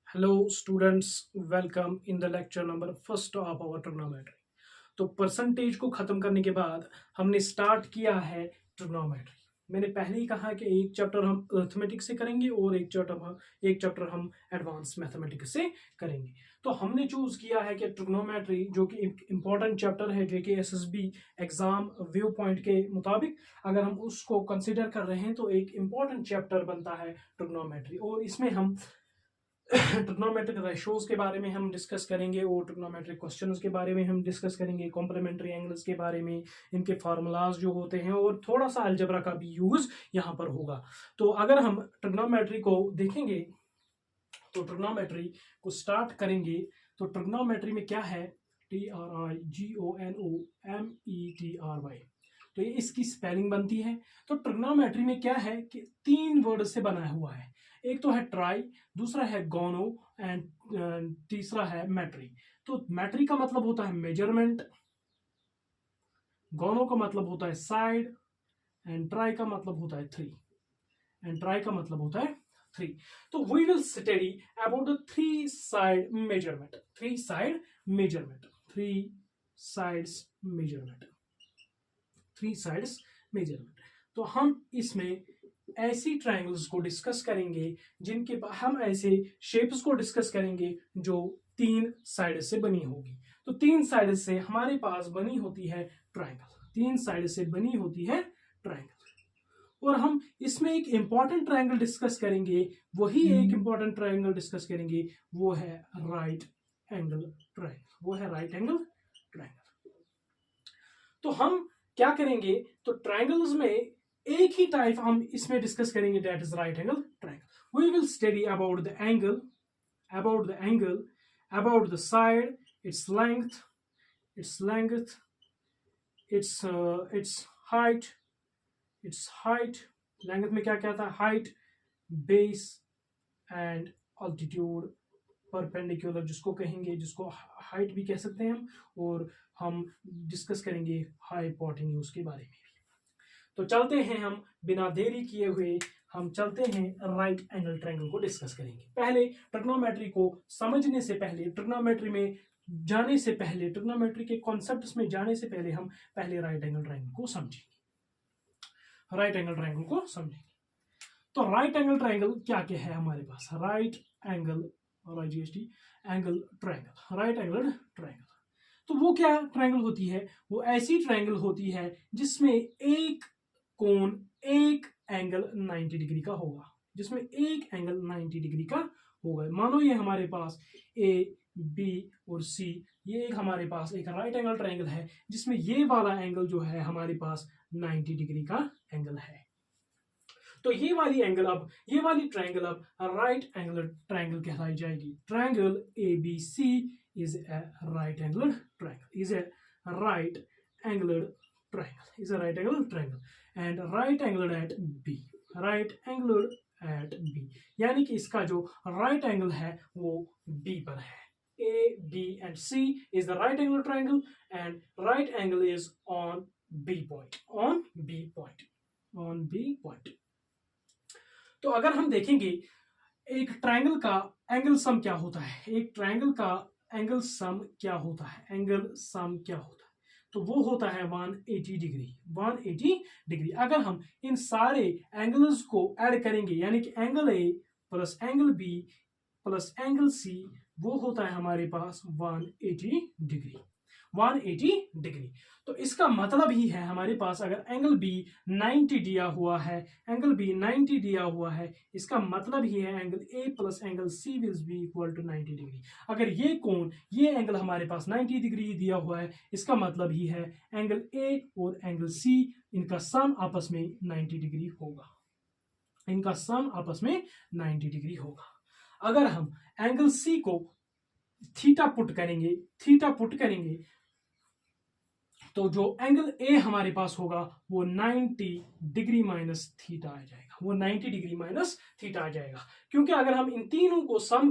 Hello students, welcome in the lecture number first of our trigonometry. तो percentage को खत्म करने के बाद हमने स्टार्ट किया है ट्रिग्नोमेट्री। मैंने पहले ही कहा कि एक चैप्टर हम अर्थमेटिक्स से करेंगे और एक चैप्टर हम एडवांस मैथमेटिक्स से करेंगे। तो हमने चूज किया है कि ट्रिग्नोमेट्री जो कि इंपॉर्टेंट चैप्टर है JKSSB एग्जाम व्यू पॉइंट के मुताबिक अगर हम उसको कंसिडर कर रहे हैं तो एक इंपॉर्टेंट चैप्टर बनता है ट्रिग्नोमेट्री। और इसमें हम ट्रिग्नोमेट्रिक रेशोज के बारे में हम डिस्कस करेंगे और ट्रिग्नोमेट्रिक क्वेश्चंस के बारे में हम डिस्कस करेंगे, कॉम्प्लीमेंट्री एंगल्स के बारे में, इनके फार्मूलाज जो होते हैं और थोड़ा सा अलजेब्रा का भी यूज यहाँ पर होगा। तो अगर हम ट्रिग्नोमेट्री को देखेंगे तो ट्रिग्नोमेट्री को स्टार्ट करेंगे तो ट्रिग्नोमेट्री में क्या है, TRIGONOMETRY। तो ये इसकी स्पेलिंग बनती है। तो ट्रिग्नोमेट्री में क्या है कि तीन वर्ड से बना हुआ है। एक तो है ट्राई, दूसरा है गोनो एंड तीसरा है मैट्री। तो मैट्री का मतलब होता है मेजरमेंट, गोनो का मतलब होता है साइड एंड ट्राई का मतलब होता है थ्री। तो we will study about the three sides measurement. तो हम इसमें ऐसी ट्रायंगल्स को डिस्कस करेंगे जिनके हम ऐसे शेप्स को डिस्कस करेंगे जो तीन साइड से बनी होगी। तो तीन साइड से हमारे पास बनी होती है ट्रायंगल। और हम इसमें एक इंपॉर्टेंट ट्रायंगल डिस्कस करेंगे, वो है राइट एंगल ट्रायंगल। तो हम क्या करेंगे, तो ट्रायंगल्स में एक ही टाइप हम इसमें डिस्कस करेंगे, that is right angle triangle. We will study about the angle, about the side, its length, its height। Length में क्या क्या था, height, base and altitude, perpendicular जिसको कहेंगे, जिसको हाइट भी कह सकते हैं हम, और हम डिस्कस करेंगे हाइपोटेन्यूज के बारे में भी। तो चलते हैं, हम बिना देरी किए हुए हम चलते हैं राइट एंगल ट्रायंगल को डिस्कस करेंगे। पहले ट्रिग्नोमेट्री को समझने से पहले, ट्रिग्नोमेट्री में जाने से पहले, ट्रिग्नोमेट्री के कॉन्सेप्ट्स में जाने से पहले हम पहले राइट एंगल ट्रायंगल को समझेंगे। तो राइट एंगल ट्रायंगल क्या क्या है हमारे पास, राइट एंगल ट्रायंगल। तो वो क्या ट्रायंगल होती है, वो ऐसी ट्रायंगल होती है जिसमें एक कोण, एक एंगल 90 डिग्री का होगा, मानो ये हमारे पास ए, बी और सी, ये एक हमारे पास एक राइट एंगल ट्रायंगल है जिसमें ये वाला एंगल जो है हमारे पास 90 डिग्री का एंगल है। तो ये वाली ट्रायंगल अब राइट एंगल ट्रायंगल कहलाई जाएगी। Triangle ABC is a right angled triangle and right angled at B, यानी कि इसका जो राइट एंगल है वो B पर है। A, B and C is the right angle triangle and right angle is on B point। तो अगर हम देखेंगे एक ट्रायंगल का एंगल सम क्या होता है, एंगल सम क्या होता है, तो वो होता है 180 डिग्री। अगर हम इन सारे एंगल्स को ऐड करेंगे, यानी कि angle A plus angle B plus angle C, वो होता है हमारे पास 180 डिग्री। तो इसका मतलब ही है हमारे पास अगर एंगल बी 90 दिया हुआ है, इसका मतलब ही है angle A plus angle C will be equal to 90 degree. अगर ये एंगल हमारे पास 90 डिग्री दिया हुआ है, इसका मतलब ही है एंगल ए और एंगल सी, इनका सम आपस में 90 डिग्री होगा। अगर हम एंगल सी को थीटा पुट करेंगे तो जो एंगल ए हमारे पास होगा वो 90 डिग्री माइनस थीटा आ जाएगा, क्योंकि अगर हम इन तीनों को सम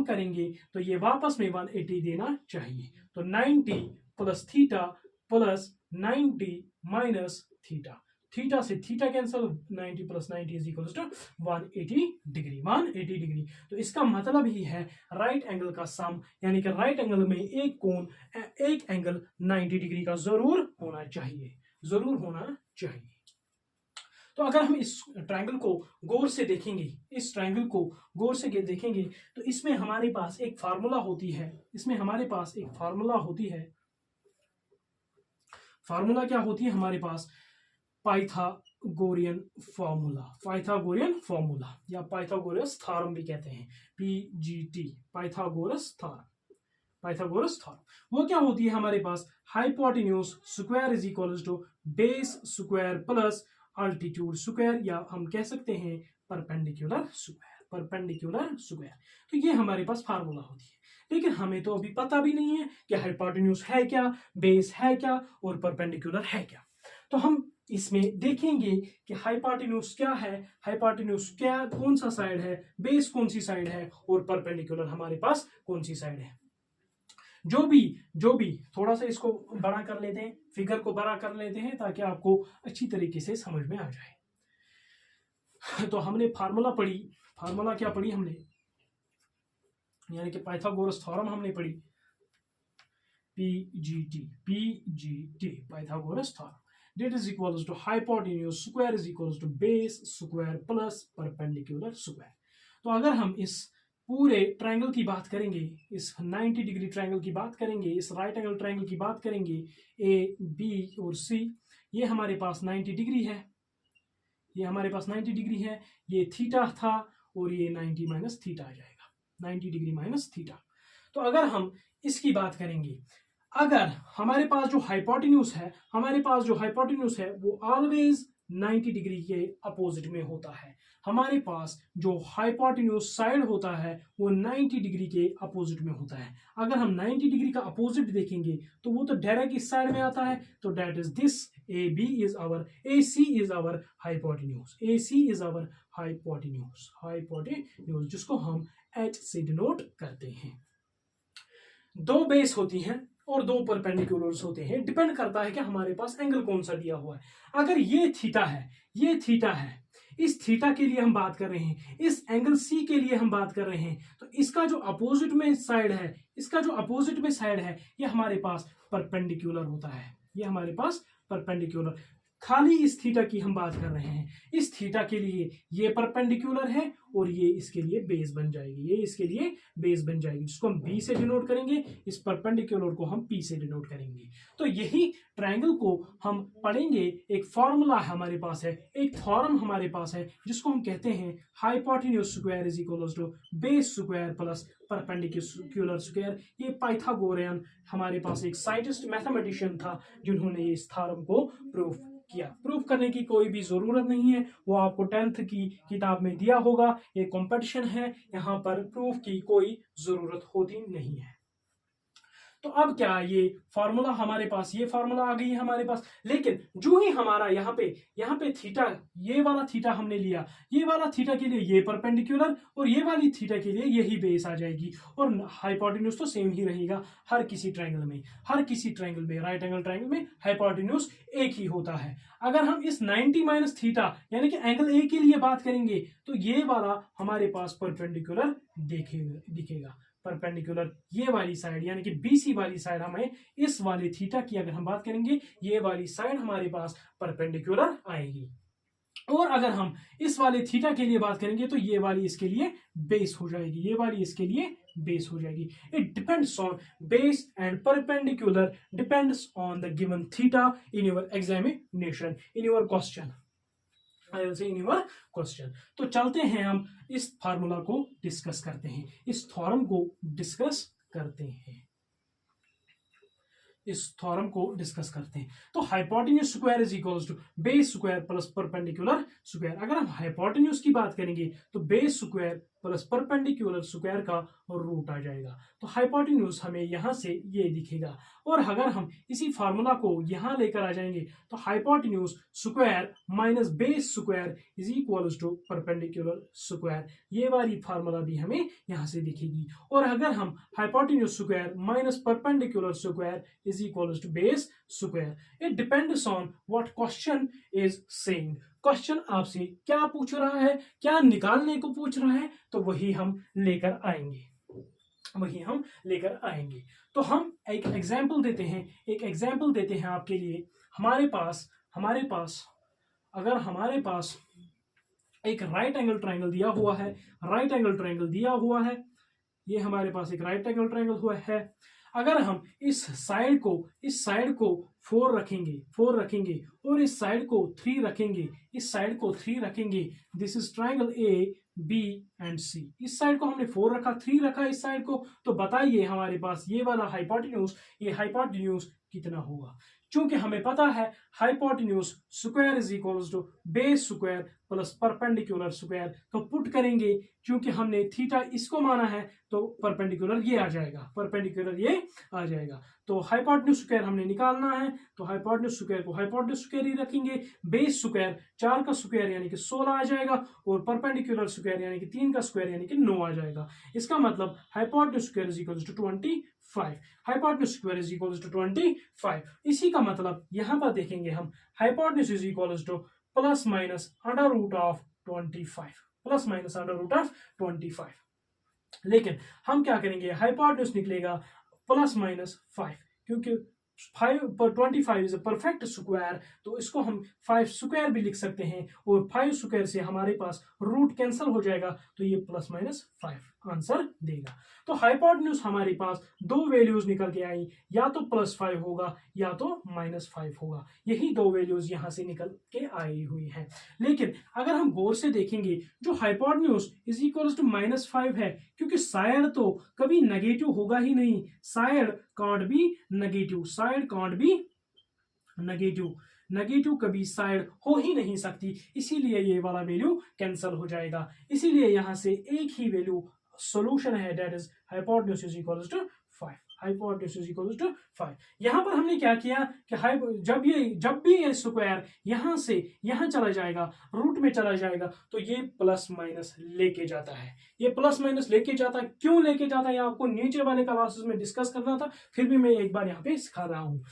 करेंगे तो ये वापस में 180 देना चाहिए। तो 90 plus theta plus 90 minus theta, theta से theta cancel, 90 plus 90 is equal to 180 degree, 180 degree. तो इसका मतलब ही है राइट एंगल का सम, यानी कि राइट एंगल में एक कोण, एक एंगल 90 डिग्री का जरूर होना चाहिए, जरूर होना चाहिए। तो अगर हम इस ट्रायंगल को गौर से देखेंगे, इस ट्रायंगल को गौर से देखेंगे, तो इसमें हमारे पास एक फार्मूला होती है, इसमें हमारे पास एक फार्मूला होती है। फार्मूला क्या होती है हमारे पास? पाइथागोरियन फॉर्मूला, पाइथागोरियन फॉर्मूला या पाइथागोरस थ्योरम भी कहते हैं, PGT, Pythagoras theorem, Pythagoras theorem. वो क्या होती है हमारे पास? Hypotenuse square is equals to base square plus altitude square, या हम कह सकते हैं परपेंडिकुलर स्क्वायर, परपेंडिकुलर स्क्वायर। तो ये हमारे पास फार्मूला होती है, लेकिन हमें तो अभी पता भी नहीं है कि हाइपोटेन्यूज है क्या, बेस है क्या और परपेंडिकुलर है क्या। तो हम इसमें देखेंगे कि हाइपोटेन्यूज क्या है, हाइपोटेन्यूज क्या, कौन सा साइड है, बेस कौन सी साइड है और परपेंडिकुलर हमारे पास कौन सी साइड है। जो भी थोड़ा सा इसको बड़ा कर लेते हैं, फिगर को बड़ा कर लेते हैं ताकि आपको अच्छी तरीके से समझ में आ जाए। तो हमने फार्मूला पढ़ी, फार्मूला क्या पढ़ी हमने, यानी कि पाइथागोरस थ्योरम हमने पढ़ी, PGT, Pythagoras theorem, that is equals to hypotenuse square is equals to base square plus perpendicular square। तो अगर हम इस पूरे ट्रायंगल की बात करेंगे, इस 90 डिग्री ट्रायंगल की बात करेंगे, इस राइट एंगल ट्रायंगल की बात करेंगे, AB और C, ये हमारे पास 90 डिग्री है, ये हमारे पास 90 डिग्री है, ये थीटा था और ये 90 माइनस थीटा आ जाएगा, 90 डिग्री माइनस थीटा। तो अगर हम इसकी बात करेंगे, अगर हमारे पास जो हाइपोटेन्यूज है, हमारे पास जो हाइपोटेन्यूज है वो ऑलवेज 90 डिग्री के अपोजिट में होता है, हमारे पास जो हाइपोटेन्यूज साइड होता है वो 90 डिग्री के अपोजिट में होता है। अगर हम 90 डिग्री का अपोजिट देखेंगे तो वो तो डायरेक्ट इस साइड में आता है, तो that is this, AB is our, AC is our hypotenuse, AC is our hypotenuse, hypotenuse जिसको हम H से डिनोट करते हैं। दो बेस होती हैं और दो परपेंडिकुलर्स होते हैं, डिपेंड करता है कि हमारे पास एंगल कौन सा दिया हुआ है। अगर ये थीटा है, ये थीटा है, इस थीटा के लिए हम बात कर रहे हैं, इस एंगल C के लिए हम बात कर रहे हैं, तो इसका जो अपोजिट में साइड है, इसका जो अपोजिट में साइड है, ये हमारे पास परपेंडिकुलर होता है, ये हमारे पास परपेंडिकुलर। खाली इस थीटा की हम बात कर रहे हैं, इस थीटा के लिए ये परपेंडिकुलर है और ये इसके लिए बेस बन जाएगी, ये इसके लिए बेस बन जाएगी, जिसको हम B से डिनोट करेंगे, इस परपेंडिकुलर को हम P से डिनोट करेंगे। तो यही ट्रायंगल को हम पढ़ेंगे, एक फॉर्मूला हमारे पास है, एक थ्योरम हमारे पास है, जिसको हम कहते हैं hypotenuse square is equals to base square plus perpendicular square. ये पाइथागोरियन हमारे पास एक साइंटिस्ट, मैथमेटिशियन था जिन्होंने इस थ्योरम को प्रूव किया। प्रूफ करने की कोई भी जरूरत नहीं है, वो आपको 10th की किताब में दिया होगा, ये कंपटीशन है, यहाँ पर प्रूफ की कोई जरूरत होती नहीं है। तो अब क्या, ये फार्मूला हमारे पास, ये फार्मूला आ गई है हमारे पास, लेकिन जो ही हमारा यहाँ पे थीटा, ये वाला थीटा हमने लिया, ये वाला थीटा के लिए ये परपेंडिकुलर और ये वाली थीटा के लिए यही बेस आ जाएगी, और हाइपोटेन्यूज तो सेम ही रहेगा हर किसी ट्रायंगल में, हर किसी ट्रायंगल में, राइट एंगल ट्रायंगल में हाइपोटेन्यूज एक ही होता है। अगर हम इस 90 माइनस थीटा यानी कि एंगल ए के लिए बात करेंगे, तो ये वाला हमारे पास परपेंडिकुलर दिखेगा, परपेंडिकुलर ये वाली साइड यानी कि BC वाली साइड, हमें इस वाले थीटा की अगर हम बात करेंगे, ये वाली साइड हमारे पास परपेंडिकुलर आएगी। और अगर हम इस वाले थीटा के लिए बात करेंगे तो ये वाली इसके लिए बेस हो जाएगी, ये वाली इसके लिए बेस हो जाएगी। It depends on base and perpendicular depends on the given theta in your examination, in your question, in your question. तो चलते हैं, हम इस फार्मूला को डिस्कस करते हैं, इस थ्योरम को डिस्कस करते हैं, इस थ्योरम को डिस्कस करते हैं। तो hypotenuse square is equals to base square plus perpendicular square. अगर हम हाइपोटेन्यूज की बात करेंगे तो base square plus perpendicular square का रूट आ जाएगा। तो हाइपोटेन्यूज हमें यहाँ से ये दिखेगा। और अगर हम इसी फार्मूला को यहाँ लेकर आ जाएंगे तो hypotenuse square minus base square is equal to perpendicular square, ये वाली फार्मूला भी हमें यहाँ से दिखेगी। और अगर हम hypotenuse square minus perpendicular square is equal to base square, it depends on what question is saying. Question आपसे क्या पूछ रहा है, क्या निकालने को पूछ रहा है, तो वही हम लेकर आएंगे, वही हम लेकर आएंगे। तो हम एक एग्जाम्पल देते हैं, एक एग्जाम्पल देते हैं आपके लिए। हमारे पास अगर हमारे पास एक राइट एंगल ट्राइंगल दिया हुआ है, राइट एंगल ट्राइंगल दिया हुआ है, ये हमारे पास एक राइट एंगल ट्राइंगल हुआ है। अगर हम इस साइड को 4 रखेंगे और इस साइड को 3 रखेंगे, इस साइड को 3 रखेंगे, this is triangle A B and C. इस साइड को हमने 4 रखा, 3 रखा इस साइड को, तो बताइए हमारे पास ये वाला हाइपोटेन्यूज कितना होगा। चूंकि हमें पता है hypotenuse square is equals to base square plus perpendicular square, तो पुट करेंगे, क्योंकि हमने थीटा इसको माना है तो परपेंडिकुलर ये आ जाएगा, तो हाइपोटेन्यूज स्क्वायर हमने निकालना है, तो हाइपोटेन्यूज स्क्वायर को हाइपोटेन्यूज स्क्वायर ही रखेंगे, बेस स्क्वायर 4 का स्क्वायर यानी कि 16 आ जाएगा, और परपेंडिकुलर स्क्वायर यानी कि 3 का स्क्वायर यानी कि 9 आ जाएगा। इसका मतलब hypotenuse square is equals to 25, hypotenuse square is equals to 25। इसी का मतलब यहां पर देखेंगे हम, hypotenuse is equals to plus minus under root of 25, plus minus under root of 25। लेकिन हम क्या करेंगे, हाइपोटेन्यूज निकलेगा प्लस माइनस 5, क्योंकि 25 इज अ परफेक्ट स्क्वायर, तो इसको हम 5 स्क्वायर भी लिख सकते हैं, और 5 स्क्वायर से हमारे पास रूट कैंसिल हो जाएगा, तो ये प्लस माइनस 5 आंसर देगा। तो हाइपोटेन्यूज हमारे पास 2 वैल्यूज निकल के आई, या तो +5 होगा या तो -5 होगा, यही 2 वैल्यूज यहां से निकल के आई हुई हैं। लेकिन अगर हम गौर से देखेंगे, जो हाइपोटेन्यूज इज इक्वल टू -5 है, क्योंकि साइड तो कभी नेगेटिव होगा ही नहीं, साइड कांट बी नेगेटिव कभी साइड हो ही नहीं सकती, इसीलिए ये वाला वैल्यू कैंसिल हो जाएगा। इसीलिए यहां से एक ही वैल्यू सॉल्यूशन है, that is hypotenuse is equals to 5, hypotenuse is equals to 5। यहां पर हमने क्या किया कि जब भी ये स्क्वायर यहां से यहां चला जाएगा, रूट में चला जाएगा, तो ये प्लस माइनस लेके जाता है, ये प्लस माइनस लेके जाता है। क्यों लेके जाता है, आपको नीचे वाले क्लासेस में डिस्कस करना था, फिर भी मैं एक बार यहाँ पे सिखा रहा हूँ,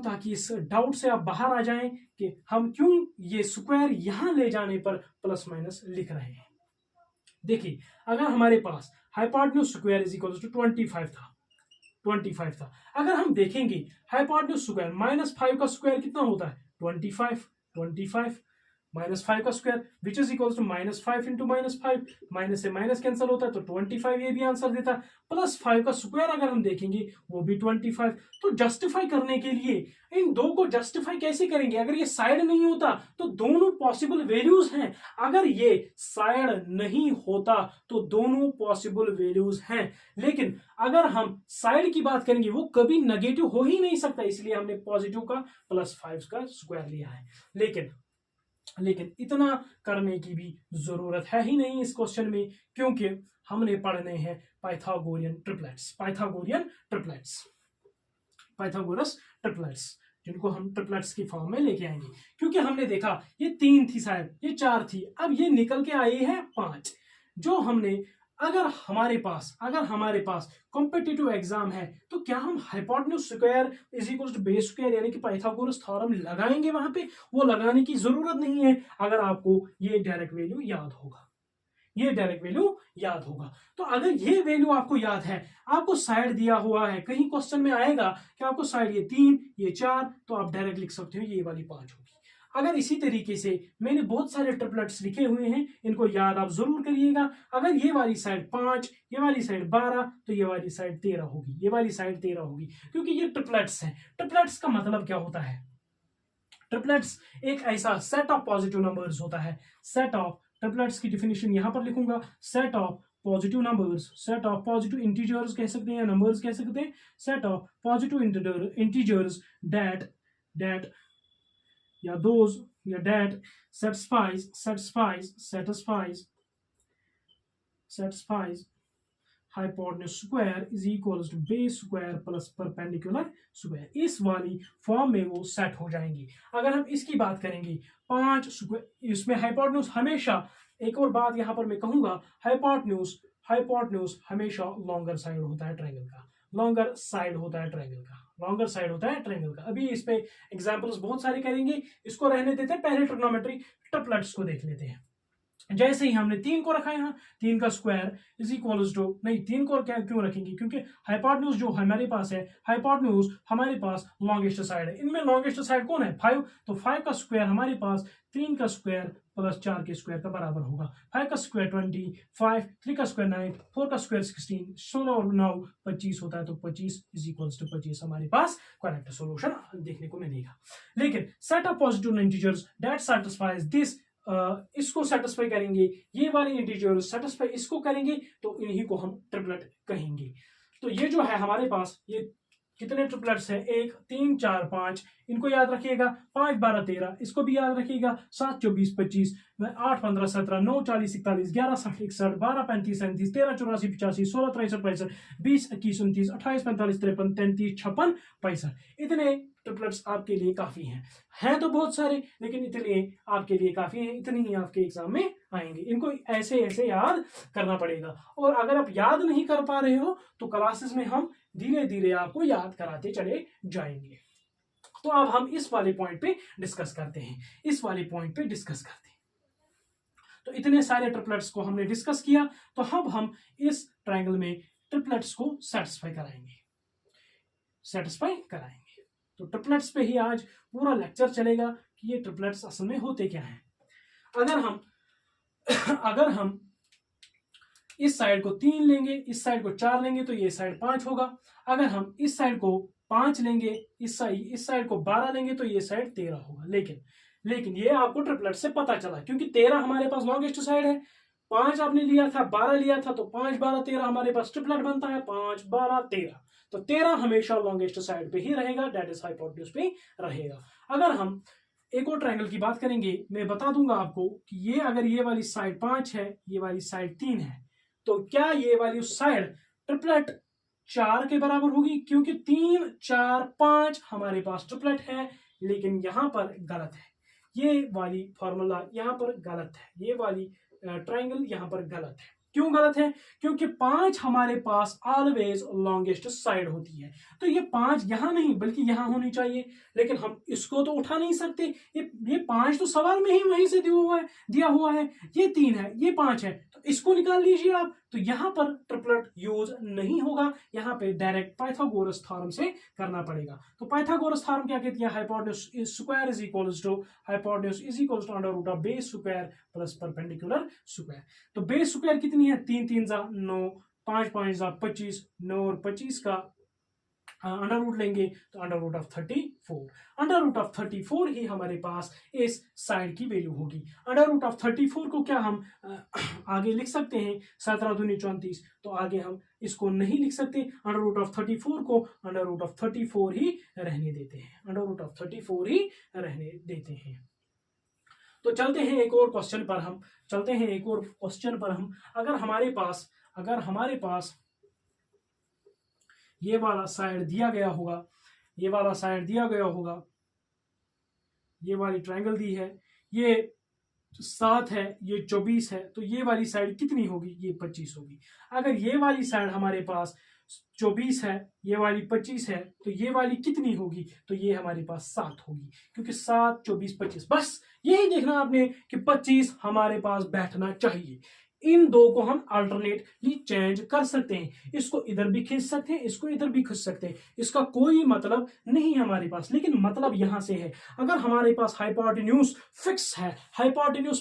ताकि इस डाउट से आप बाहर आ जाएं कि हम क्यों ये स्क्वायर यहां ले जाने पर प्लस माइनस लिख रहे हैं। देखिए, अगर हमारे पास hypotenuse square is equal to 25 था, अगर हम देखेंगे हाइपोटेन्यूज स्क्वायर -5 का स्क्वायर कितना होता है, 25 -5 का square which is equal to -5 into -5, minus से माइनस कैंसिल होता है, तो 25 ये भी आंसर देता है। +5 का स्क्वायर अगर हम देखेंगे वो भी 25। तो जस्टिफाई करने के लिए इन दो को जस्टिफाई कैसे करेंगे, अगर ये साइड नहीं होता तो दोनों पॉसिबल वैल्यूज हैं, अगर ये साइड नहीं होता तो दोनों पॉसिबल वैल्यूज हैं, लेकिन अगर हम साइड की बात करेंगे वो कभी नेगेटिव हो ही नहीं सकता, इसलिए हमने पॉजिटिव का +5 का स्क्वायर लिया है। लेकिन इतना करने की भी जरूरत है ही नहीं इस क्वेश्चन में, क्योंकि हमने पढ़ने हैं पाइथागोरियन ट्रिपलेट्स, जिनको हम ट्रिपलेट्स की फॉर्म में लेके आएंगे। क्योंकि हमने देखा ये 3 थी शायद, ये 4 थी, अब ये निकल के आई है 5, जो हमने अगर हमारे पास कॉम्पिटिटिव एग्जाम है तो क्या हम hypotenuse square is equal to base square यानी कि पाइथागोरस थ्योरम लगाएंगे वहां पे, वो लगाने की जरूरत नहीं है, अगर आपको ये डायरेक्ट वैल्यू याद होगा। तो अगर ये वैल्यू आपको याद है, आपको साइड दिया हुआ है, कहीं क्वेश्चन में आएगा कि आपको साइड ये 3 ये 4, तो आप डायरेक्ट लिख सकते हो ये वाली 5 होगी। अगर इसी तरीके से मैंने बहुत सारे ट्रिपलेट्स लिखे हुए हैं, इनको याद आप जरूर करिएगा। अगर ये वाली साइड 5, ये वाली साइड 12, तो ये वाली साइड 13 होगी, क्योंकि ये ट्रिपलेट्स हैं। ट्रिपलेट्स का मतलब क्या होता है, ट्रिपलेट्स एक ऐसा सेट ऑफ पॉजिटिव नंबर्स होता है। सेट ऑफ ट्रिपलेट्स की डिफिनेशन यहां पर लिखूंगा, set of positive numbers, set of positive integers कह सकते हैं या नंबर्स कह सकते हैं, set of positive integers that या those या that satisfies satisfies hypotenuse square is equals to base square plus perpendicular square। इस वाली फॉर्म में वो सेट हो जाएंगी। अगर हम इसकी बात करेंगे 5 स्क्वायर, इसमें हाइपोटेन्यूज हमेशा, एक और बात यहाँ पर मैं कहूंगा, हाइपोटेन्यूज हमेशा लॉन्गर साइड होता है ट्रायंगल का, लॉन्गर साइड होता है ट्रायंगल का, लॉन्गर साइड होता है ट्रायंगल का। अभी इस पे एग्जांपल्स बहुत सारे करेंगे, इसको रहने देते हैं, पहले ट्रिग्नोमेट्री ट्रिपलेट्स को देख लेते हैं। जैसे ही हमने 3 को रखा है यहाँ, 3 का स्क्वायर इज इक्वल्स टू, नहीं 3 को क्या क्यों रखेंगे, क्योंकि हाइपोटेन्यूज जो हमारे पास है, हाइपोटेन्यूज हमारे पास लॉन्गेस्ट साइड है, इनमें लॉन्गेस्ट साइड कौन है 5, तो 5 का स्क्वायर हमारे पास 3 का स्क्वायर प्लस 4 के स्क्वायर का बराबर होगा। 5 का स्क्वायर 25, 3 का स्क्वायर 9, 4 का स्क्वायर 16, 16 और 9 25 होता है, तो 25 इज इक्वल्स टू 25 हमारे पास करेक्ट सोल्यूशन देखने को मिलेगा। लेकिन set of positive integers that satisfies this, इसको सेटिस्फाई करेंगे, ये वाले इंटीजर सेटिस्फाई इसको करेंगे, तो इन्हीं को हम ट्रिपलेट कहेंगे। तो ये जो है हमारे पास, ये कितने ट्रिपलेट्स हैं, 1 3 4 5, इनको याद रखिएगा, 5 12 13, इसको भी याद रखिएगा, 7 24 25, 8 15 17, 9 40 41, 11 60 61, 12 35 37, 13 84 85, 16 63 65, 20 21 29, 28 45 53, 33 56 65, इतने ट्रिपलेट्स आपके लिए काफी हैं तो बहुत सारे, लेकिन इतने आपके लिए काफी हैं, इतनी ही आपके एग्जाम में आएंगे। इनको ऐसे ऐसे याद करना पड़ेगा, और अगर आप याद नहीं कर पा रहे हो तो क्लासेस में हम धीरे धीरे आपको याद कराते चले जाएंगे। तो अब हम इस वाले पॉइंट पे डिस्कस करते हैं, इस वाले पॉइंट पे डिस्कस करते हैं। तो इतने सारे ट्रिपलेट्स को हमने डिस्कस किया, तो अब हम इस ट्रायंगल में ट्रिपलेट्स को सेटिस्फाई कराएंगे। तो ट्रिपलेट्स पे ही आज पूरा लेक्चर चलेगा कि ये ट्रिपलेट्स असल में होते क्या हैं। अगर हम इस साइड को 3 लेंगे, इस साइड को 4 लेंगे, तो ये साइड 5 होगा। अगर हम इस साइड को 5 लेंगे, इस साइड को 12 लेंगे, तो ये साइड 13 होगा। लेकिन ये आपको ट्रिपलेट से पता चला, क्योंकि 13 हमारे पास लॉन्गेस्ट साइड है, 5 आपने लिया था, 12 लिया था, तो 5 12 13 हमारे पास ट्रिपलेट बनता है, 5 12 13, तो 13 हमेशा लॉन्गेस्ट साइड पे ही रहेगा, दैट इज हाइपोटेन्यूज पे रहेगा। अगर हम एक और ट्रायंगल की बात करेंगे, मैं बता दूंगा आपको कि ये अगर ये वाली साइड 5 है, ये वाली साइड 3 है, तो क्या ये वाली साइड ट्रिपलेट 4 के बराबर होगी, क्योंकि 3 4 5 हमारे पास ट्रिपलेट है। लेकिन यहां पर गलत है, ये वाली फॉर्मूला यहां पर गलत है, ये वाली ट्रायंगल यहां पर गलत है। क्यों गलत है, क्योंकि 5 हमारे पास ऑलवेज लॉन्गेस्ट साइड होती है, तो ये 5 यहां नहीं बल्कि यहां होनी चाहिए, लेकिन हम इसको तो उठा नहीं सकते, ये 5 तो सवाल में ही वहीं से दिया हुआ है, ये 3 है, ये 5 है, तो इसको निकाल लीजिए आप, तो यहां पर ट्रिपलेट यूज नहीं होगा, यहां पे डायरेक्ट पाइथागोरस थ्योरम से करना पड़ेगा। तो पाइथागोरस थ्योरम क्या कहती है, hypotenuse square is equals to under root of base square plus perpendicular square. तो बेस स्क्वायर कितनी है, 3 3 जा 9, 5 5 जा 25, 9 और 25 का अंडर रूट लेंगे, तो under root of 34, under root of 34 ही हमारे पास इस साइड की वैल्यू होगी। अंडर रूट ऑफ 34 को क्या हम आगे लिख सकते हैं, 17 दूनी 34, तो आगे हम इसको नहीं लिख सकते, अंडर रूट ऑफ 34 को अंडर रूट ऑफ 34 ही रहने देते हैं, अंडर रूट ऑफ 34 ही रहने देते हैं। तो चलते हैं एक और क्वेश्चन पर हम, अगर हमारे पास ये वाला साइड दिया गया होगा, ये वाली ट्रायंगल दी है, ये 7 है, ये 24 है, तो ये वाली साइड कितनी होगी, ये 25 होगी। अगर ये वाली साइड हमारे पास 24 है, ये वाली 25 है, तो ये वाली कितनी होगी, तो ये हमारे पास 7 होगी, क्योंकि 7 24 25, बस यही देखना आपने कि 25 हमारे पास बैठना चाहिए। इन दो को हम अल्टरनेटली चेंज कर सकते हैं, इसको इधर भी खींच सकते हैं, इसको इधर भी खींच सकते हैं, इसका कोई मतलब नहीं हमारे पास, लेकिन मतलब यहां से है, अगर हमारे पास हाइपोटेन्यूज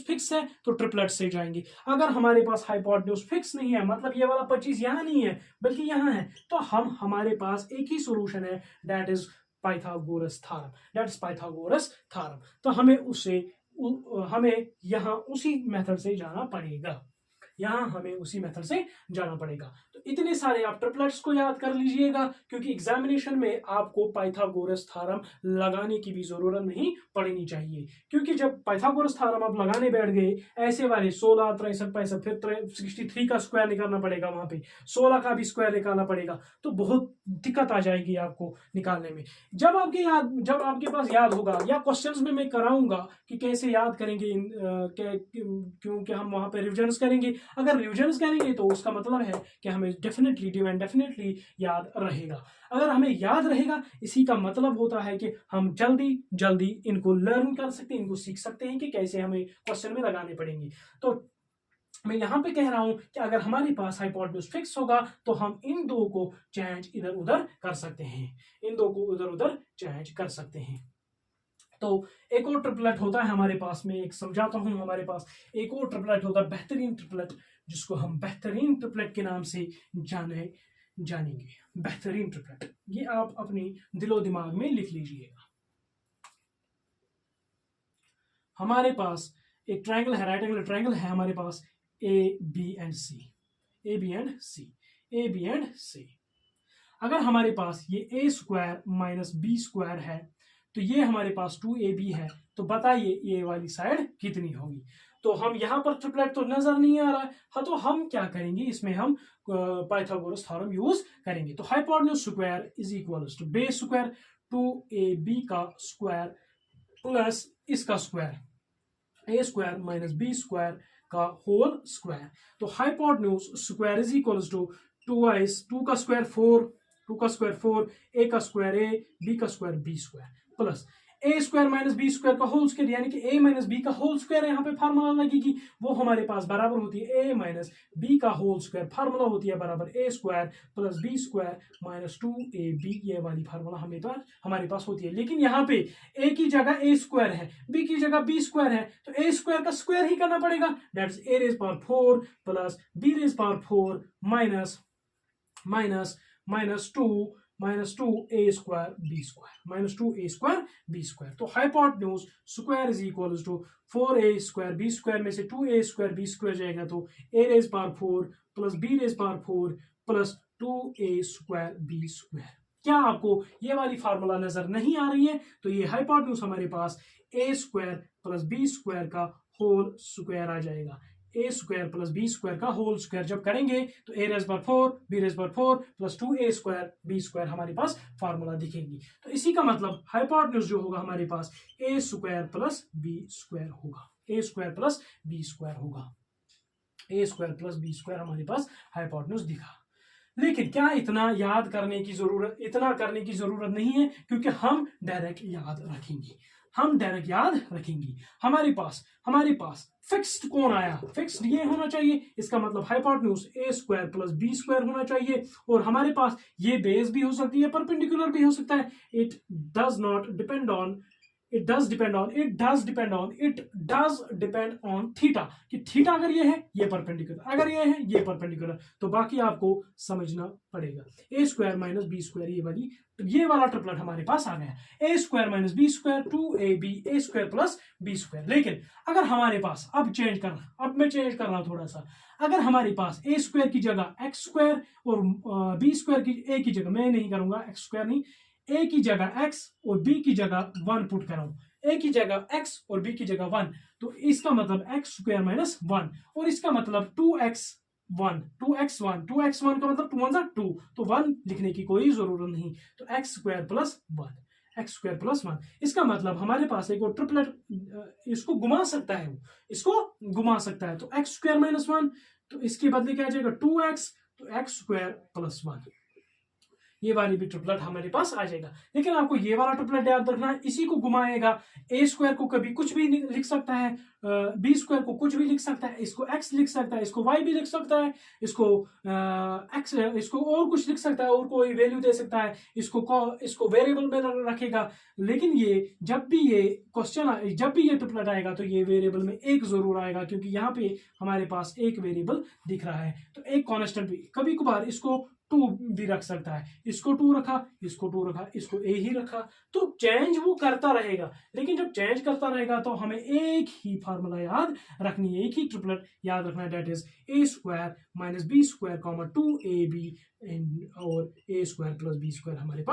फिक्स है तो ट्रिपलेट से जाएंगे। अगर हमारे पास हाइपोटेन्यूज फिक्स नहीं है, मतलब ये वाला 25 यहां नहीं है बल्कि यहां है, तो हमारे पास एक ही सोल्यूशन है, दैट इज पाइथागोरस थ्योरम। तो हमें यहां उसी मेथड से जाना पड़ेगा, यहाँ हमें उसी मेथड से जाना पड़ेगा। तो इतने सारे आप ट्रिपलेट्स को याद कर लीजिएगा, क्योंकि एग्जामिनेशन में आपको पाइथागोरस थ्योरम लगाने की भी जरूरत नहीं पड़नी चाहिए, क्योंकि जब पाइथागोरस थ्योरम आप लगाने बैठ गए ऐसे वाले 16, 63, 65, फिर 63 का स्क्वायर निकालना पड़ेगा, वहां पे 16 का भी स्क्वायर निकालना पड़ेगा, तो बहुत दिक्कत आ जाएगी आपको निकालने में। जब आपके पास याद होगा, या क्वेश्चंस में मैं कराऊंगा कि कैसे याद करेंगे, क्योंकि हम वहां पे रिविजन्स करेंगे। अगर रिविजन्स करेंगे तो उसका मतलब है कि हमें डेफिनेटली याद रहेगा। अगर हमें याद रहेगा, इसी का मतलब होता है कि हम जल्दी जल्दी इनको लर्न कर सकते हैं, इनको सीख सकते हैं कि कैसे हमें क्वेश्चन में लगाने पड़ेंगे। तो मैं यहां पे कह रहा हूं कि अगर हमारे पास हाइपोटेन्यूज फिक्स होगा तो हम इन दो को चेंज इधर उधर कर सकते हैं, इन दो को इधर उधर चेंज कर सकते हैं। तो एक और ट्रिपलेट होता है हमारे पास में, एक समझाता हूं, हमारे पास एक और ट्रिपलेट होता है, बेहतरीन ट्रिपलेट, जिसको हम बेहतरीन ट्रिपलेट के नाम से जानेंगे। बेहतरीन ट्रिपलेट, ये आप अपनी दिलो दिमाग में लिख लीजिएगा। हमारे पास एक ट्रायंगल है, राइट एंगल ट्रायंगल है हमारे पास, A B and C, A B and C, A B and C. अगर हमारे पास ये A square minus B square है, तो ये हमारे पास 2ab है, तो बताइए ये वाली साइड कितनी होगी। तो हम यहाँ पर ट्रिपलेट तो नजर नहीं आ रहा है, हाँ, तो हम क्या करेंगे, इसमें हम पाइथागोरस थ्योरम यूज करेंगे। तो hypotenuse square is equals to base square 2ab का स्क्वायर प्लस इसका square, A square minus B square का होल स्क्वायर। तो hypotenuse square is equals to 2 का स्क्वायर 4, 2 का स्क्वायर 4, ए का स्क्वायर ए, बी का स्क्वायर बी स्क्वायर, प्लस ए square minus B square का whole square, यानी कि ए माइनस बी का होल स्क्वायर यहाँ पे फार्मूला लगेगी, वो हमारे पास बराबर होती है ए माइनस बी का होल स्क्वायर, फार्मूला होती है बराबर A square plus B square minus 2ab, ये वाली फार्मूला हमारे पास होती है। लेकिन यहाँ पे ए की जगह ए स्क्वायर है, बी की जगह बी स्क्वायर है, तो ए स्क्वायर का स्क्वायर ही करना पड़ेगा, that's A raise power 4 plus B raise power 4 minus 2 A square B square, minus 2 A square B square. तो hypotenuse square is equal to 4a square B square में से 2a square B square जाएगा, तो A raise power 4 plus B raise power 4 plus 2a square B square. क्या आपको ये वाली formula नजर नहीं आ रही है? तो ये हाइपोटेन्यूज हमारे पास A square plus B square का होल स्क्वायर आ जाएगा, A square plus B square का होल स्क्वायर जब करेंगे तो A raise power 4 B raise power 4 plus 2a square B square हमारे पास फार्मूला दिखेगी। तो इसी का मतलब हाइपोटेन्यूज जो होगा हमारे पास A square plus B square होगा, ए स्क्वायर प्लस बी स्क्वायर होगा, ए स्क्वायर प्लस बी स्क्वायर हमारे पास हाइपोटेन्यूज दिखा। लेकिन क्या इतना करने की जरूरत नहीं है, क्योंकि हम डायरेक्ट याद रखेंगे। हमारे पास फिक्स्ड कौन आया, फिक्स्ड ये होना चाहिए, इसका मतलब hypotenuse A square plus B square होना चाहिए, और हमारे पास ये बेस भी हो सकती है, परपेंडिकुलर भी हो सकता है। It does depend on theta, कि थीटा अगर ये है ये परपेंडिकुलर, अगर ये है ये परपेंडिकुलर, तो बाकी आपको समझना पड़ेगा। A square minus B square, ये वाला ट्रिपलेट हमारे पास आ गया, A square minus B square 2ab A square plus B square. लेकिन अगर हमारे पास अब मैं चेंज कर रहा हूं थोड़ा सा, अगर हमारे पास ए स्क्वायर की जगह एक्स स्क्वायर और बी स्क्वायर की ए की जगह, मैं नहीं करूंगा एक्स स्क्वायर नहीं, ए की जगह x और b की जगह 1 पुट कर रहा हूं, ए की जगह x और b की जगह 1, तो इसका मतलब एक्स स्क्वायर माइनस 1, और इसका मतलब 2x1 का मतलब 2 1 2, तो 1 लिखने की कोई जरूरत नहीं, तो एक्स स्क्वायर प्लस 1, इसका मतलब हमारे पास एक और ट्रिपलेट इसको घुमा सकता है, तो एक्स स्क्वायर माइनस 1, तो इसके बदले क्या आ जाएगा 2x, तो एक्स स्क्वायर प्लस 1, ये वाली भी ट्रिपलेट हमारे पास आ जाएगा। लेकिन आपको ये वाला ट्रिपलेट याद रखना है, इसी को घुमाएगा, ए स्क्वायर को कभी कुछ भी लिख सकता है, बी स्क्वायर को कुछ भी लिख सकता है, इसको एक्स लिख सकता है, इसको वाई भी लिख सकता है, इसको एक्स, इसको और कुछ लिख सकता है, और कोई वैल्यू दे सकता है, इसको वेरिएबल में रखेगा। लेकिन जब भी ये ट्रिपलेट आएगा तो ये वेरिएबल में एक जरूर आएगा, क्योंकि यहाँ पे हमारे पास एक वेरिएबल दिख रहा है, तो एक कॉन्स्टेंट भी, कभी कभार इसको टू भी रख सकता है, इसको टू रखा, इसको टू रखा, इसको ए ही रखा, तो चेंज वो करता रहेगा। लेकिन जब चेंज करता रहेगा तो हमें एक ही फार्मूला याद रखनी है, एक ही ट्रिपलेट याद रखना है, that is A square minus B square comma two A B और A square plus B square हमारे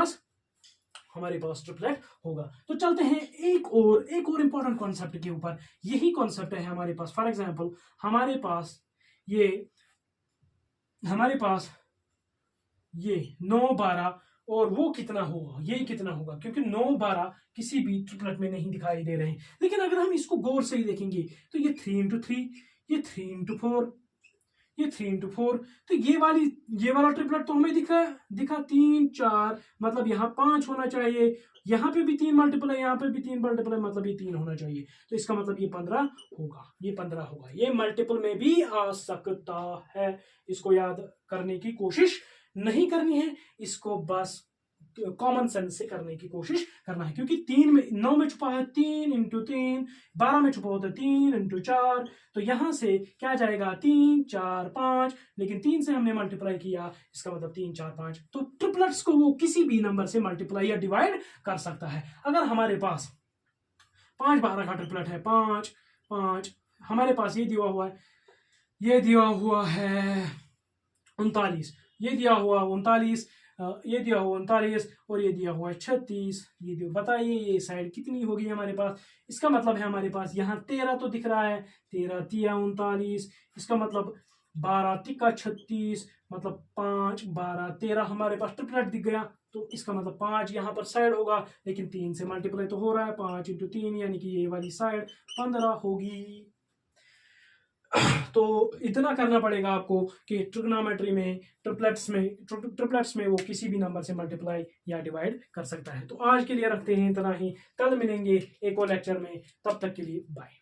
पास ट्रिपलेट होगा। तो चलते हैं एक और इंपॉर्टेंट कॉन्सेप्ट के ऊपर। यही कॉन्सेप्ट है हमारे पास, फॉर एग्जांपल हमारे पास ये 9 12 और वो कितना होगा, ये कितना होगा, क्योंकि 9 12 किसी भी ट्रिपलेट में नहीं दिखाई दे रहे हैं। लेकिन अगर हम इसको गौर से ही देखेंगे तो ये 3 into 3, ये 3 into 4, ये 3 into 4, तो ये वाला ट्रिपलेट तो हमें दिखा 3 4, मतलब यहाँ 5 होना चाहिए, यहाँ पे भी 3 मल्टीपल है, यहाँ पे भी 3 मल्टीपल है, मतलब ये 3 होना चाहिए। तो इसका मतलब ये 15 होगा, ये 15 होगा। ये मल्टीपल में भी आ सकता है, इसको याद करने की कोशिश नहीं करनी है, इसको बस कॉमन सेंस से करने की कोशिश करना है, क्योंकि 9 में छुपा है 3 into 3, 12 में छुपा होता है 3 into 4, तो यहां से क्या जाएगा 3 4 5, लेकिन 3 से हमने मल्टीप्लाई किया, इसका मतलब 3 4 5। तो ट्रिपलेट्स को वो किसी भी नंबर से मल्टीप्लाई या डिवाइड कर सकता है। अगर हमारे पास 5 12 का ट्रिपलेट है, 5 5, हमारे पास ये दिया हुआ है 39, ये दिया हुआ 39, ये दिया हुआ 39 और ये दिया हुआ 36। ये बताइए ये साइड कितनी होगी हमारे पास। इसका मतलब है हमारे पास यहाँ 13 तो दिख रहा है, 13 तिया 39, इसका मतलब 12 तिक्का 36, मतलब 5 12 13 हमारे पास ट्रिपलेट दिख गया। तो इसका मतलब 5 यहाँ पर साइड होगा, लेकिन 3 से मल्टीप्लाई तो हो रहा है, 5 into 3 यानी कि ये वाली साइड 15 होगी। तो इतना करना पड़ेगा आपको कि ट्रिग्नोमेट्री में ट्रिपलेट्स में वो किसी भी नंबर से मल्टीप्लाई या डिवाइड कर सकता है। तो आज के लिए रखते हैं इतना ही, कल मिलेंगे एक और लेक्चर में, तब तक के लिए बाय।